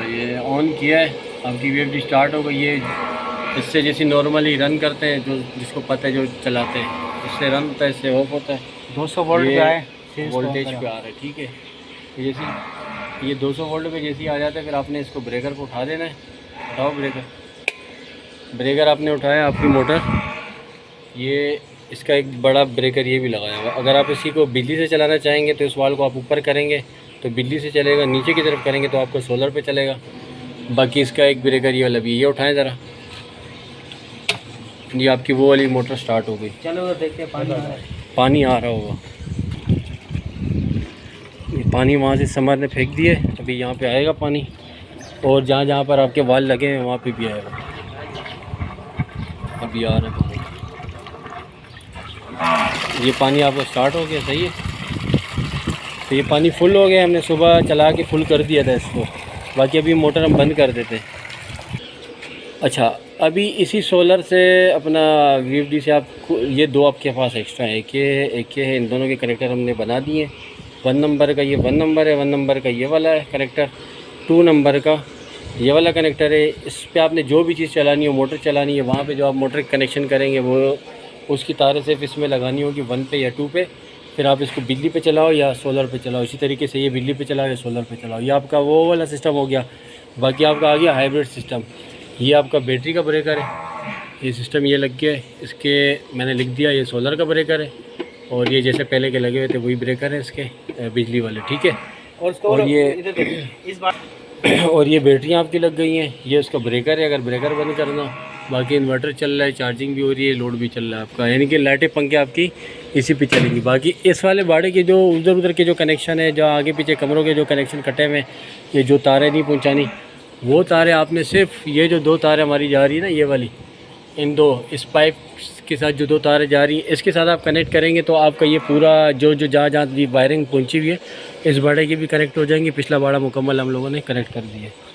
ये ऑन किया है, आपकी वीएफडी स्टार्ट हो गई। ये इससे जैसे नॉर्मली रन करते हैं, जो जिसको पता है, जो चलाते हैं, इससे रन होता है, इससे ऑफ होता है। 200 वोल्ट पे आए, वोल्टेज पे आ रहा है, ठीक है। जैसे ये 200 वोल्ट पे जैसे ही आ जाता है, फिर आपने इसको ब्रेकर को उठा देना है। उठाओ ब्रेकर आपने उठाया, आपकी मोटर ये इसका एक बड़ा ब्रेकर ये भी लगाया हुआ। अगर आप इसी को बिजली से चलाना चाहेंगे तो इस वाल को आप ऊपर करेंगे तो बिजली से चलेगा, नीचे की तरफ करेंगे तो आपको सोलर पे चलेगा। बाकी इसका एक ब्रेकर ये वाला भी, ये उठाएं ज़रा। ये आपकी वो वाली मोटर स्टार्ट हो गई। चलो देखते हैं पानी आ रहा होगा। ये पानी वहाँ से समर ने फेंक दिए, अभी यहाँ पे आएगा पानी, और जहाँ जहाँ पर आपके वाल लगे हैं वहाँ पे भी आएगा। अभी आ रहा है पानी। ये पानी आपका स्टार्ट हो गया, सही है। तो ये पानी फुल हो गया, हमने सुबह चला के फुल कर दिया था इसको। बाकी अभी मोटर हम बंद कर देते हैं। अच्छा, अभी इसी सोलर से अपना वीएफडी से आप ये दो आपके पास एक्स्ट्रा है, एक ये है। इन दोनों के कनेक्टर हमने बना दिए। 1 नंबर का ये 1 नंबर है, 1 नंबर का ये वाला है कनेक्टर, 2 नंबर का ये वाला कनेक्टर है। इस पर आपने जो भी चीज़ चलानी हो, मोटर चलानी है, वहाँ पे जो आप मोटर कनेक्शन करेंगे वो उसकी तारें सिर्फ इसमें लगानी होगी 1 पे या 2 पे। फिर आप इसको बिजली पे चलाओ या सोलर पे चलाओ। इसी तरीके से ये बिजली पे चलाओ या सोलर पे चलाओ। ये आपका वो वाला सिस्टम हो गया। बाकी आपका आ गया हाइब्रिड सिस्टम। ये आपका बैटरी का ब्रेकर है, ये सिस्टम ये लग गया है। इसके मैंने लिख दिया ये सोलर का ब्रेकर है, और ये जैसे पहले के लगे हुए थे वही ब्रेकर है इसके बिजली वाले, ठीक है। और ये इस बार और ये बैटरियाँ आपकी लग गई हैं। ये उसका ब्रेकर है, अगर ब्रेकर बंद करना। बाकी इन्वर्टर चल रहा है, चार्जिंग भी हो रही है, लोड भी चल रहा है आपका, यानी कि लाइटें पंखे आपकी इसी पे चलेंगी। बाकी इस वाले बाड़े के जो उधर के जो कनेक्शन है, जो आगे पीछे कमरों के जो कनेक्शन कटे हुए, ये जो तारें नहीं पहुंचानी, वो तारें आपने सिर्फ ये जो 2 तारें हमारी जा रही है ना, ये वाली, इन 2 इस पाइप के साथ जो 2 तारें जा रही हैं, इसके साथ आप कनेक्ट करेंगे तो आपका ये पूरा जो जहाँ वायरिंग पहुँची हुई है, इस बाड़े की भी कनेक्ट हो जाएंगी। पिछला बाड़ा मुकम्मल हम लोगों ने कनेक्ट कर दिया है।